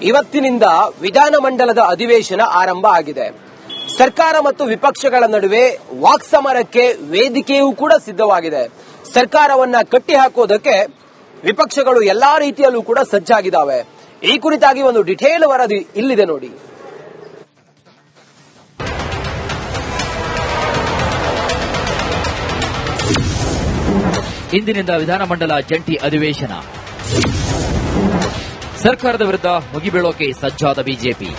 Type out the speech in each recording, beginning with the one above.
ಇವತ್ತಿನಿಂದ ವಿಧಾನಮಂಡಲದ ಅಧಿವೇಶನ ಆರಂಭ ಆಗಿದೆ. ಸರ್ಕಾರ ಮತ್ತು ವಿಪಕ್ಷಗಳ ನಡುವೆ ವಾಕ್ಸಮರಕ್ಕೆ ವೇದಿಕೆಯೂ ಕೂಡ ಸಿದ್ಧವಾಗಿದೆ. ಸರ್ಕಾರವನ್ನ ಕಟ್ಟಿಹಾಕೋದಕ್ಕೆ ವಿಪಕ್ಷಗಳು ಎಲ್ಲಾ ರೀತಿಯಲ್ಲೂ ಕೂಡ ಸಜ್ಜಾಗಿದ್ದಾವೆ. ಈ ಕುರಿತಾಗಿ ಒಂದು ಡಿಟೇಲ್ ವರದಿ ಇಲ್ಲಿದೆ ನೋಡಿ. ಇಂದಿನಿಂದ ವಿಧಾನಮಂಡಲ ಜಂಟಿ ಅಧಿವೇಶನ. ಸರ್ಕಾರದ ವಿರುದ್ಧ ಮುಗಿಬೀಳೋಕೆ ಸಜ್ಜಾದ ಬಿಜೆಪಿ.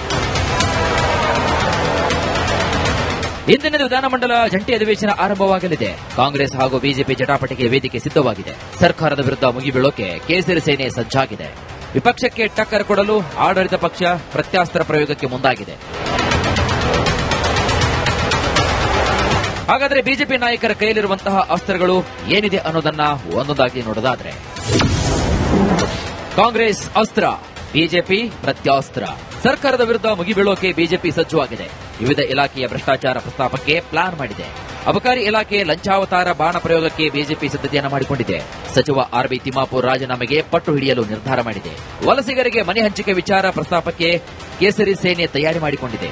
ಇಂದಿನಿಂದ ವಿಧಾನಮಂಡಲ ಜಂಟಿ ಅಧಿವೇಶನ ಆರಂಭವಾಗಲಿದೆ. ಕಾಂಗ್ರೆಸ್ ಹಾಗೂ ಬಿಜೆಪಿ ಜಟಾಪಟಿಗೆ ವೇದಿಕೆ ಸಿದ್ಧವಾಗಿದೆ. ಸರ್ಕಾರದ ವಿರುದ್ಧ ಮುಗಿಬೀಳೋಕೆ ಕೇಸರಿ ಸೇನೆ ಸಜ್ಜಾಗಿದೆ. ವಿಪಕ್ಷಕ್ಕೆ ಟಕ್ಕರ್ ಕೊಡಲು ಆಡಳಿತ ಪಕ್ಷ ಪ್ರತ್ಯಾಸ್ತ್ರ ಪ್ರಯೋಗಕ್ಕೆ ಮುಂದಾಗಿದೆ. ಹಾಗಾದರೆ ಬಿಜೆಪಿ ನಾಯಕರ ಕೈಯಲ್ಲಿರುವಂತಹ ಅಸ್ತ್ರಗಳು ಏನಿದೆ ಅನ್ನೋದನ್ನ ಒಂದೊಂದಾಗಿ ನೋಡೋದಾದ್ರೆ, ಕಾಂಗ್ರೆಸ್ ಅಸ್ತ್ರ, ಬಿಜೆಪಿ ಪ್ರತ್ಯಾಸ್ತ್ರ. ಸರ್ಕಾರದ ವಿರುದ್ಧ ಮುಗಿಬೀಳೋಕೆ ಬಿಜೆಪಿ ಸಜ್ಜುವಾಗಿದೆ. ವಿವಿಧ ಇಲಾಖೆಯ ಭ್ರಷ್ಟಾಚಾರ ಪ್ರಸ್ತಾಪಕ್ಕೆ ಪ್ಲಾನ್ ಮಾಡಿದೆ. ಅಬಕಾರಿ ಇಲಾಖೆ ಲಂಚಾವತಾರ ಬಾಣ ಪ್ರಯೋಗಕ್ಕೆ ಬಿಜೆಪಿ ಸಿದ್ಧತೆಯನ್ನು ಮಾಡಿಕೊಂಡಿದೆ. ಸಚಿವ ಆರ್ಬಿ ತಿಮ್ಮಾಪುರ್ ರಾಜೀನಾಮೆಗೆ ಪಟ್ಟು ಹಿಡಿಯಲು ನಿರ್ಧಾರ ಮಾಡಿದೆ. ವಲಸಿಗರಿಗೆ ಮನೆ ಹಂಚಿಕೆ ವಿಚಾರ ಪ್ರಸ್ತಾಪಕ್ಕೆ ಕೇಸರಿ ಸೇನೆ ತಯಾರಿ ಮಾಡಿಕೊಂಡಿದೆ.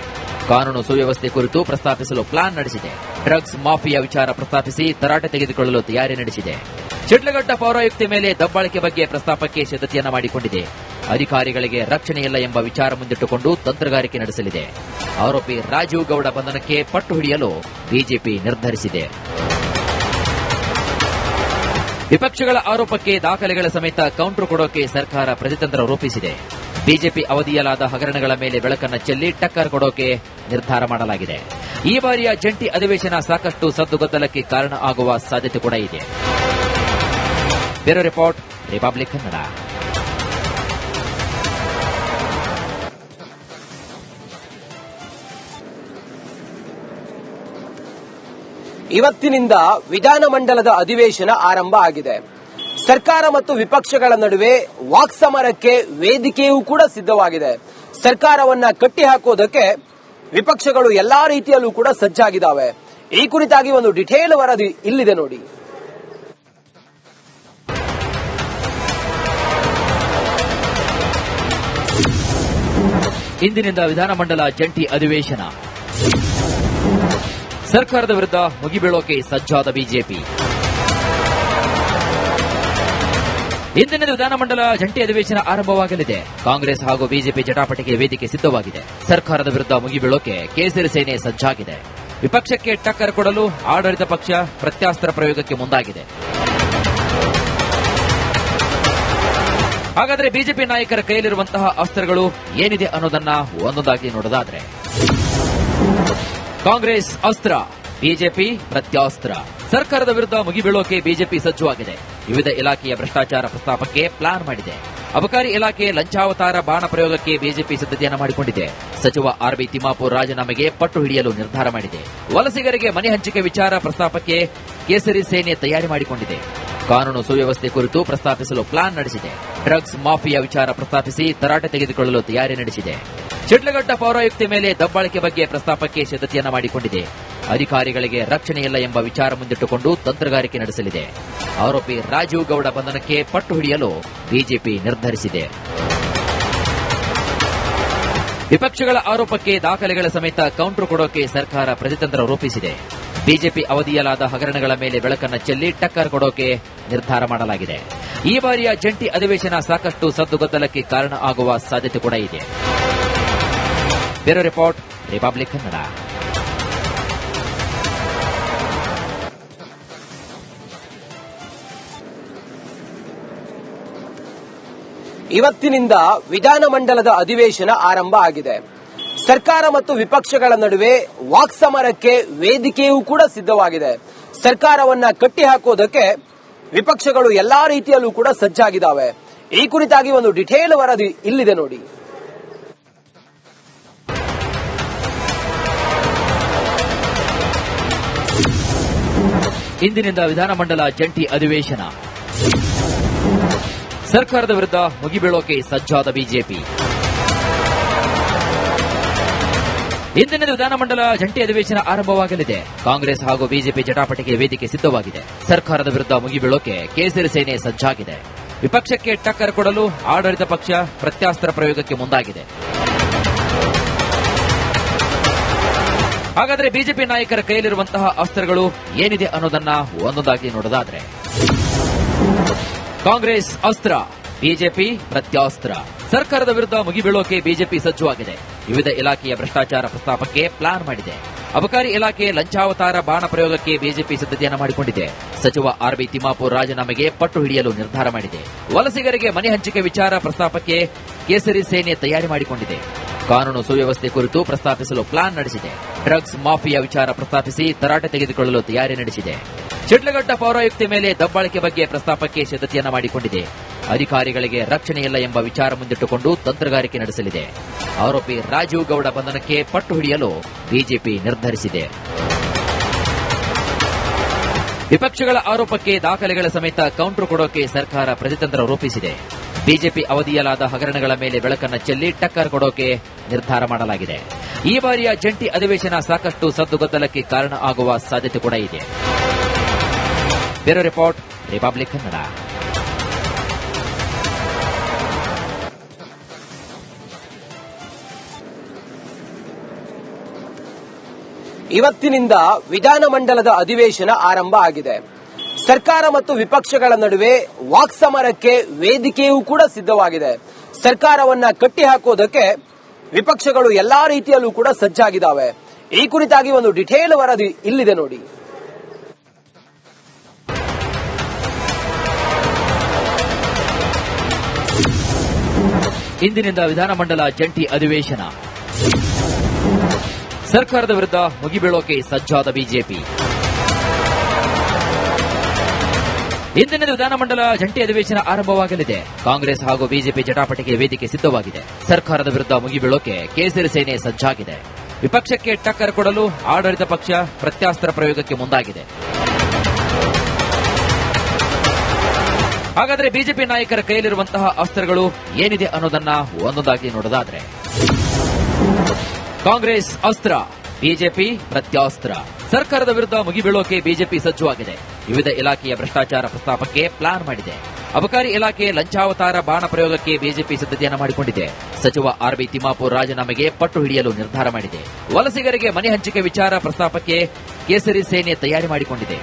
ಕಾನೂನು ಸುವ್ಯವಸ್ಥೆ ಕುರಿತು ಪ್ರಸ್ತಾಪಿಸಲು ಪ್ಲಾನ್ ನಡೆಸಿದೆ. ಡ್ರಗ್ಸ್ ಮಾಫಿಯಾ ವಿಚಾರ ಪ್ರಸ್ತಾಪಿಸಿ ತರಾಟೆ ತೆಗೆದುಕೊಳ್ಳಲು ತಯಾರಿ ನಡೆಸಿದೆ. ಶಿಡ್ಲಘಟ್ಟ ಪೌರಾಯುಕ್ತೆ ಮೇಲೆ ದಬ್ಬಾಳಿಕೆ ಬಗ್ಗೆ ಪ್ರಸ್ತಾಪಕ್ಕೆ ಸಿದ್ಧತೆಯನ್ನು ಮಾಡಿಕೊಂಡಿದೆ. ಅಧಿಕಾರಿಗಳಿಗೆ ರಕ್ಷಣೆಯಿಲ್ಲ ಎಂಬ ವಿಚಾರ ಮುಂದಿಟ್ಟುಕೊಂಡು ತಂತ್ರಗಾರಿಕೆ ನಡೆಸಲಿದೆ. ಆರೋಪಿ ರಾಜೀವ್ ಗೌಡ ಬಂಧನಕ್ಕೆ ಪಟ್ಟು ಹಿಡಿಯಲು ಬಿಜೆಪಿ ನಿರ್ಧರಿಸಿದೆ. ವಿಪಕ್ಷಗಳ ಆರೋಪಕ್ಕೆ ದಾಖಲೆಗಳ ಸಮೇತ ಕೌಂಟರ್ ಕೊಡೋಕೆ ಸರ್ಕಾರ ಪ್ರತಿತಂತ್ರ ರೂಪಿಸಿದೆ. ಬಿಜೆಪಿ ಅವಧಿಯಲಾದ ಹಗರಣಗಳ ಮೇಲೆ ಬೆಳಕನ್ನು ಚೆಲ್ಲಿ ಟಕ್ಕರ್ ಕೊಡೋಕೆ ನಿರ್ಧಾರ ಮಾಡಲಾಗಿದೆ. ಈ ಬಾರಿಯ ಜಂಟಿ ಅಧಿವೇಶನ ಸಾಕಷ್ಟು ಸದ್ದುಗದ್ದಲಕ್ಕೆ ಕಾರಣ ಆಗುವ ಸಾಧ್ಯತೆ ಕೂಡ ಇದೆ. Bureau report, republic Kannada. ಇವತ್ತಿನಿಂದ ವಿಧಾನಮಂಡಲದ ಅಧಿವೇಶನ ಆರಂಭ ಆಗಿದೆ. ಸರ್ಕಾರ ಮತ್ತು ವಿಪಕ್ಷಗಳ ನಡುವೆ ವಾಕ್ಸಮರಕ್ಕೆ ವೇದಿಕೆಯೂ ಕೂಡ ಸಿದ್ಧವಾಗಿದೆ. ಸರ್ಕಾರವನ್ನ ಕಟ್ಟಿಹಾಕೋದಕ್ಕೆ ವಿಪಕ್ಷಗಳು ಎಲ್ಲಾ ರೀತಿಯಲ್ಲೂ ಕೂಡ ಸಜ್ಜಾಗಿದ್ದಾವೆ. ಈ ಕುರಿತಾಗಿ ಒಂದು ಡಿಟೇಲ್ ವರದಿ ಇಲ್ಲಿದೆ ನೋಡಿ. ಇಂದಿನಿಂದ ವಿಧಾನಮಂಡಲ ಜಂಟಿ ಅಧಿವೇಶನ. ಸರ್ಕಾರದ ವಿರುದ್ಧ ಮುಗಿಬೀಳೋಕೆ ಸಜ್ಜಾದ ಬಿಜೆಪಿ. ಇಂದಿನಿಂದ ವಿಧಾನಮಂಡಲ ಜಂಟಿ ಅಧಿವೇಶನ ಆರಂಭವಾಗಲಿದೆ. ಕಾಂಗ್ರೆಸ್ ಹಾಗೂ ಬಿಜೆಪಿ ಜಟಾಪಟಿಗೆ ವೇದಿಕೆ ಸಿದ್ಧವಾಗಿದೆ. ಸರ್ಕಾರದ ವಿರುದ್ಧ ಮುಗಿಬೀಳೋಕೆ ಕೇಸರಿ ಸೇನೆ ಸಜ್ಜಾಗಿದೆ. ವಿಪಕ್ಷಕ್ಕೆ ಟಕ್ಕರ್ ಕೊಡಲು ಆಡಳಿತ ಪಕ್ಷ ಪ್ರತ್ಯಾಸ್ತ್ರ ಪ್ರಯೋಗಕ್ಕೆ ಮುಂದಾಗಿದೆ. ಹಾಗಾದರೆ ಬಿಜೆಪಿ ನಾಯಕರ ಕೈಯಲ್ಲಿರುವಂತಹ ಅಸ್ತ್ರಗಳು ಏನಿದೆ ಅನ್ನೋದನ್ನ ಒಂದೊಂದಾಗಿ ನೋಡೋದಾದ್ರೆ, ಕಾಂಗ್ರೆಸ್ ಅಸ್ತ್ರ, ಬಿಜೆಪಿ ಪ್ರತ್ಯಾಸ್ತ್ರ. ಸರ್ಕಾರದ ವಿರುದ್ಧ ಮುಗಿಬೀಳೋಕೆ ಬಿಜೆಪಿ ಸಜ್ಜುವಾಗಿದೆ. ವಿವಿಧ ಇಲಾಖೆಯ ಭ್ರಷ್ಟಾಚಾರ ಪ್ರಸ್ತಾಪಕ್ಕೆ ಪ್ಲಾನ್ ಮಾಡಿದೆ. ಅಬಕಾರಿ ಇಲಾಖೆ ಲಂಚಾವತಾರ ಬಾಣ ಪ್ರಯೋಗಕ್ಕೆ ಬಿಜೆಪಿ ಸಿದ್ಧತೆಯನ್ನು ಮಾಡಿಕೊಂಡಿದೆ. ಸಚಿವ ಆರ್ಬಿ ತಿಮ್ಮಾಪುರ್ ರಾಜೀನಾಮೆಗೆ ಪಟ್ಟು ಹಿಡಿಯಲು ನಿರ್ಧಾರ ಮಾಡಿದೆ. ವಲಸಿಗರಿಗೆ ಮನೆ ಹಂಚಿಕೆ ವಿಚಾರ ಪ್ರಸ್ತಾಪಕ್ಕೆ ಕೇಸರಿ ಸೇನೆ ತಯಾರಿ ಮಾಡಿಕೊಂಡಿದೆ. ಕಾನೂನು ಸುವ್ಯವಸ್ಥೆ ಕುರಿತು ಪ್ರಸ್ತಾಪಿಸಲು ಪ್ಲಾನ್ ನಡೆಸಿದೆ. ಡ್ರಗ್ಸ್ ಮಾಫಿಯಾ ವಿಚಾರ ಪ್ರಸ್ತಾಪಿಸಿ ತರಾಟೆ ತೆಗೆದುಕೊಳ್ಳಲು ತಯಾರಿ ನಡೆಸಿದೆ. ಶಿಡ್ಲಘಟ್ಟ ಪೌರಾಯುಕ್ತೆ ಮೇಲೆ ದಬ್ಬಾಳಿಕೆ ಬಗ್ಗೆ ಪ್ರಸ್ತಾಪಕ್ಕೆ ಸಿದ್ಧತೆಯನ್ನು ಮಾಡಿಕೊಂಡಿದೆ. ಅಧಿಕಾರಿಗಳಿಗೆ ರಕ್ಷಣೆಯಿಲ್ಲ ಎಂಬ ವಿಚಾರ ಮುಂದಿಟ್ಟುಕೊಂಡು ತಂತ್ರಗಾರಿಕೆ ನಡೆಸಲಿದೆ. ಆರೋಪಿ ರಾಜೀವ್ ಗೌಡ ಬಂಧನಕ್ಕೆ ಪಟ್ಟು ಹಿಡಿಯಲು ಬಿಜೆಪಿ ನಿರ್ಧರಿಸಿದೆ. ವಿಪಕ್ಷಗಳ ಆರೋಪಕ್ಕೆ ದಾಖಲೆಗಳ ಸಮೇತ ಕೌಂಟರ್ ಕೊಡೋಕೆ ಸರ್ಕಾರ ಪ್ರತಿತಂತ್ರ ರೂಪಿಸಿದೆ. ಬಿಜೆಪಿ ಅವಧಿಯಲಾದ ಹಗರಣಗಳ ಮೇಲೆ ಬೆಳಕನ್ನು ಚೆಲ್ಲಿ ಟಕ್ಕರ್ ಕೊಡೋಕೆ ನಿರ್ಧಾರ ಮಾಡಲಾಗಿದೆ. ಈ ಬಾರಿಯ ಜಂಟಿ ಅಧಿವೇಶನ ಸಾಕಷ್ಟು ಸದ್ದುಗದ್ದಲಕ್ಕೆ ಕಾರಣ ಆಗುವ ಸಾಧ್ಯತೆ ಕೂಡ ಇದೆ. Bureau report, republic Kannada. ಇವತ್ತಿನಿಂದ ವಿಧಾನಮಂಡಲದ ಅಧಿವೇಶನ ಆರಂಭ ಆಗಿದೆ. ಸರ್ಕಾರ ಮತ್ತು ವಿಪಕ್ಷಗಳ ನಡುವೆ ವಾಕ್ಸಮರಕ್ಕೆ ವೇದಿಕೆಯೂ ಕೂಡ ಸಿದ್ಧವಾಗಿದೆ. ಸರ್ಕಾರವನ್ನ ಕಟ್ಟಿಹಾಕೋದಕ್ಕೆ ವಿಪಕ್ಷಗಳು ಎಲ್ಲಾ ರೀತಿಯಲ್ಲೂ ಕೂಡ ಸಜ್ಜಾಗಿದ್ದಾವೆ. ಈ ಕುರಿತಾಗಿ ಒಂದು ಡಿಟೇಲ್ ವರದಿ ಇಲ್ಲಿದೆ ನೋಡಿ. ಇಂದಿನಿಂದ ವಿಧಾನಮಂಡಲ ಜಂಟಿ ಅಧಿವೇಶನ. ಸರ್ಕಾರದ ವಿರುದ್ಧ ಮುಗಿಬೀಳೋಕೆ ಸಜ್ಜಾದ ಬಿಜೆಪಿ. ಇಂದಿನಿಂದ ವಿಧಾನಮಂಡಲ ಜಂಟಿ ಅಧಿವೇಶನ ಆರಂಭವಾಗಲಿದೆ. ಕಾಂಗ್ರೆಸ್ ಹಾಗೂ ಬಿಜೆಪಿ ಜಟಾಪಟಿಗೆ ವೇದಿಕೆ ಸಿದ್ಧವಾಗಿದೆ. ಸರ್ಕಾರದ ವಿರುದ್ಧ ಮುಗಿಬೀಳೋಕೆ ಕೇಸರಿ ಸೇನೆ ಸಜ್ಜಾಗಿದೆ. ವಿಪಕ್ಷಕ್ಕೆ ಟಕ್ಕರ್ ಕೊಡಲು ಆಡಳಿತ ಪಕ್ಷ ಪ್ರತ್ಯಾಸ್ತ್ರ ಪ್ರಯೋಗಕ್ಕೆ ಮುಂದಾಗಿದೆ. ಹಾಗಾದರೆ ಬಿಜೆಪಿ ನಾಯಕರ ಕೈಯಲ್ಲಿರುವಂತಹ ಅಸ್ತ್ರಗಳು ಏನಿದೆ ಅನ್ನೋದನ್ನ ಒಂದೊಂದಾಗಿ ನೋಡೋದಾದ್ರೆ, ಕಾಂಗ್ರೆಸ್ ಅಸ್ತ್ರ, ಬಿಜೆಪಿ ಪ್ರತ್ಯಾಸ್ತ್ರ. ಸರ್ಕಾರದ ವಿರುದ್ಧ ಮುಗಿಬೀಳೋಕೆ ಬಿಜೆಪಿ ಸಜ್ಜುವಾಗಿದೆ. ವಿವಿಧ ಇಲಾಖೆಯ ಭ್ರಷ್ಟಾಚಾರ ಪ್ರಸ್ತಾಪಕ್ಕೆ ಪ್ಲಾನ್ ಮಾಡಿದೆ. ಅಬಕಾರಿ ಇಲಾಖೆ ಲಂಚಾವತಾರ ಬಾಣ ಪ್ರಯೋಗಕ್ಕೆ ಬಿಜೆಪಿ ಸಿದ್ಧತೆಯನ್ನು ಮಾಡಿಕೊಂಡಿದೆ. ಸಚಿವ ಆರ್ಬಿ ತಿಮ್ಮಾಪುರ್ ರಾಜೀನಾಮೆಗೆ ಪಟ್ಟು ಹಿಡಿಯಲು ನಿರ್ಧಾರ ಮಾಡಿದೆ. ವಲಸಿಗರಿಗೆ ಮನೆ ಹಂಚಿಕೆ ವಿಚಾರ ಪ್ರಸ್ತಾಪಕ್ಕೆ ಕೇಸರಿ ಸೇನೆ ತಯಾರಿ ಮಾಡಿಕೊಂಡಿದೆ. ಕಾನೂನು ಸುವ್ಯವಸ್ಥೆ ಕುರಿತು ಪ್ರಸ್ತಾಪಿಸಲು ಪ್ಲಾನ್ ನಡೆಸಿದೆ. ಡ್ರಗ್ಸ್ ಮಾಫಿಯಾ ವಿಚಾರ ಪ್ರಸ್ತಾಪಿಸಿ ತರಾಟೆ ತೆಗೆದುಕೊಳ್ಳಲು ತಯಾರಿ ನಡೆಸಿದೆ. ಶಿಡ್ಲಘಟ್ಟ ಪೌರಾಯುಕ್ತೆ ಮೇಲೆ ದಬ್ಬಾಳಿಕೆ ಬಗ್ಗೆ ಪ್ರಸ್ತಾಪಕ್ಕೆ ಸಿದ್ಧತೆಯನ್ನು ಮಾಡಿಕೊಂಡಿದೆ. ಅಧಿಕಾರಿಗಳಿಗೆ ರಕ್ಷಣೆಯಿಲ್ಲ ಎಂಬ ವಿಚಾರ ಮುಂದಿಟ್ಟುಕೊಂಡು ತಂತ್ರಗಾರಿಕೆ ನಡೆಸಲಿದೆ. ಆರೋಪಿ ರಾಜೀವ್ ಗೌಡ ಬಂಧನಕ್ಕೆ ಪಟ್ಟು ಹಿಡಿಯಲು ಬಿಜೆಪಿ ನಿರ್ಧರಿಸಿದೆ. ವಿಪಕ್ಷಗಳ ಆರೋಪಕ್ಕೆ ದಾಖಲೆಗಳ ಸಮೇತ ಕೌಂಟರ್ ಕೊಡೋಕೆ ಸರ್ಕಾರ ಪ್ರತಿತಂತ್ರ ರೂಪಿಸಿದೆ. ಬಿಜೆಪಿ ಅವಧಿಯಲಾದ ಹಗರಣಗಳ ಮೇಲೆ ಬೆಳಕನ್ನು ಚೆಲ್ಲಿ ಟಕ್ಕರ್ ಕೊಡೋಕೆ ನಿರ್ಧಾರ ಮಾಡಲಾಗಿದೆ. ಈ ಬಾರಿಯ ಜಂಟಿ ಅಧಿವೇಶನ ಸಾಕಷ್ಟು ಸದ್ದುಗದ್ದಲಕ್ಕೆ ಕಾರಣ ಆಗುವ ಸಾಧ್ಯತೆ ಕೂಡ ಇದೆ. Bureau report, republic Kannada. ಇವತ್ತಿನಿಂದ ವಿಧಾನಮಂಡಲದ ಅಧಿವೇಶನ ಆರಂಭ ಆಗಿದೆ. ಸರ್ಕಾರ ಮತ್ತು ವಿಪಕ್ಷಗಳ ನಡುವೆ ವಾಕ್ಸಮರಕ್ಕೆ ವೇದಿಕೆಯೂ ಕೂಡ ಸಿದ್ಧವಾಗಿದೆ. ಸರ್ಕಾರವನ್ನ ಕಟ್ಟಿಹಾಕೋದಕ್ಕೆ ವಿಪಕ್ಷಗಳು ಎಲ್ಲಾ ರೀತಿಯಲ್ಲೂ ಕೂಡ ಸಜ್ಜಾಗಿದ್ದಾವೆ. ಈ ಕುರಿತಾಗಿ ಒಂದು ಡಿಟೇಲ್ ವರದಿ ಇಲ್ಲಿದೆ ನೋಡಿ. ಇಂದಿನಿಂದ ವಿಧಾನಮಂಡಲ ಜಂಟಿ ಅಧಿವೇಶನ. ಸರ್ಕಾರದ ವಿರುದ್ಧ ಮುಗಿಬೀಳೋಕೆ ಸಜ್ಜಾದ ಬಿಜೆಪಿ. ಇಂದಿನಿಂದ ವಿಧಾನಮಂಡಲ ಜಂಟಿ ಅಧಿವೇಶನ ಆರಂಭವಾಗಲಿದೆ. ಕಾಂಗ್ರೆಸ್ ಹಾಗೂ ಬಿಜೆಪಿ ಜಟಾಪಟಿಗೆ ವೇದಿಕೆ ಸಿದ್ಧವಾಗಿದೆ. ಸರ್ಕಾರದ ವಿರುದ್ಧ ಮುಗಿಬೀಳೋಕೆ ಕೇಸರಿ ಸೇನೆ ಸಜ್ಜಾಗಿದೆ. ವಿಪಕ್ಷಕ್ಕೆ ಟಕ್ಕರ್ ಕೊಡಲು ಆಡಳಿತ ಪಕ್ಷ ಪ್ರತ್ಯಾಸ್ತ್ರ ಪ್ರಯೋಗಕ್ಕೆ ಮುಂದಾಗಿದೆ. ಹಾಗಾದರೆ ಬಿಜೆಪಿ ನಾಯಕರ ಕೈಯಲ್ಲಿರುವಂತಹ ಅಸ್ತ್ರಗಳು ಏನಿದೆ ಅನ್ನೋದನ್ನ ಒಂದೊಂದಾಗಿ ನೋಡೋದಾದ್ರೆ, ಕಾಂಗ್ರೆಸ್ ಅಸ್ತ್ರ, ಬಿಜೆಪಿ ಪ್ರತ್ಯಾಸ್ತ್ರ. ಸರ್ಕಾರದ ವಿರುದ್ಧ ಮುಗಿಬೀಳೋಕೆ ಬಿಜೆಪಿ ಸಜ್ಜುವಾಗಿದೆ. ವಿವಿಧ ಇಲಾಖೆಯ ಭ್ರಷ್ಟಾಚಾರ ಪ್ರಸ್ತಾಪಕ್ಕೆ ಪ್ಲಾನ್ ಮಾಡಿದೆ. ಅಬಕಾರಿ ಇಲಾಖೆ ಲಂಚಾವತಾರ ಬಾಣ ಪ್ರಯೋಗಕ್ಕೆ ಬಿಜೆಪಿ ಸಿದ್ಧತೆಯನ್ನು ಮಾಡಿಕೊಂಡಿದೆ. ಸಚಿವ ಆರ್ಬಿ ತಿಮ್ಮಾಪುರ್ ರಾಜೀನಾಮೆಗೆ ಪಟ್ಟು ಹಿಡಿಯಲು ನಿರ್ಧಾರ ಮಾಡಿದೆ. ವಲಸಿಗರಿಗೆ ಮನೆ ಹಂಚಿಕೆ ವಿಚಾರ ಪ್ರಸ್ತಾಪಕ್ಕೆ ಕೇಸರಿ ಸೇನೆ ತಯಾರಿ ಮಾಡಿಕೊಂಡಿದೆ.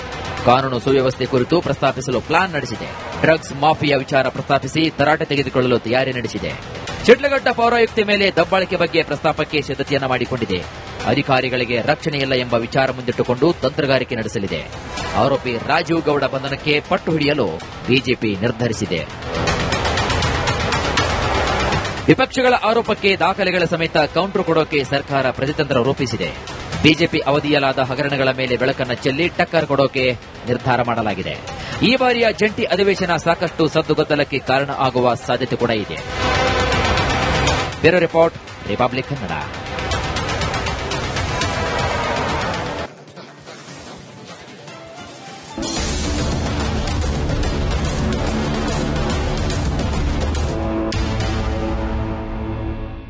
ಕಾನೂನು ಸುವ್ಯವಸ್ಥೆ ಕುರಿತು ಪ್ರಸ್ತಾಪಿಸಲು ಪ್ಲಾನ್ ನಡೆಸಿದೆ. ಡ್ರಗ್ಸ್ ಮಾಫಿಯಾ ವಿಚಾರ ಪ್ರಸ್ತಾಪಿಸಿ ತರಾಟೆ ತೆಗೆದುಕೊಳ್ಳಲು ತಯಾರಿ ನಡೆಸಿದೆ. ಶಿಡ್ಲಘಟ್ಟ ಪೌರಾಯುಕ್ತೆ ಮೇಲೆ ದಬ್ಬಾಳಿಕೆ ಬಗ್ಗೆ ಪ್ರಸ್ತಾಪಕ್ಕೆ ಸಿದ್ಧತೆಯನ್ನು ಮಾಡಿಕೊಂಡಿದೆ. ಅಧಿಕಾರಿಗಳಿಗೆ ರಕ್ಷಣೆಯಿಲ್ಲ ಎಂಬ ವಿಚಾರ ಮುಂದಿಟ್ಟುಕೊಂಡು ತಂತ್ರಗಾರಿಕೆ ನಡೆಸಲಿದೆ. ಆರೋಪಿ ರಾಜೀವ್ ಗೌಡ ಬಂಧನಕ್ಕೆ ಪಟ್ಟು ಹಿಡಿಯಲು ಬಿಜೆಪಿ ನಿರ್ಧರಿಸಿದೆ. ವಿಪಕ್ಷಗಳ ಆರೋಪಕ್ಕೆ ದಾಖಲೆಗಳ ಸಮೇತ ಕೌಂಟರ್ ಕೊಡೋಕೆ ಸರ್ಕಾರ ಪ್ರತಿತಂತ್ರ ರೂಪಿಸಿದೆ. ಬಿಜೆಪಿ ಅವಧಿಯಲಾದ ಹಗರಣಗಳ ಮೇಲೆ ಬೆಳಕನ್ನು ಚೆಲ್ಲಿ ಟಕ್ಕರ್ ಕೊಡೋಕೆ ನಿರ್ಧಾರ ಮಾಡಲಾಗಿದೆ. ಈ ಬಾರಿಯ ಜಂಟಿ ಅಧಿವೇಶನ ಸಾಕಷ್ಟು ಸದ್ದುಗದ್ದಲಕ್ಕೆ ಕಾರಣ ಆಗುವ ಸಾಧ್ಯತೆ ಕೂಡ ಇದೆ. Bureau report, republic Kannada.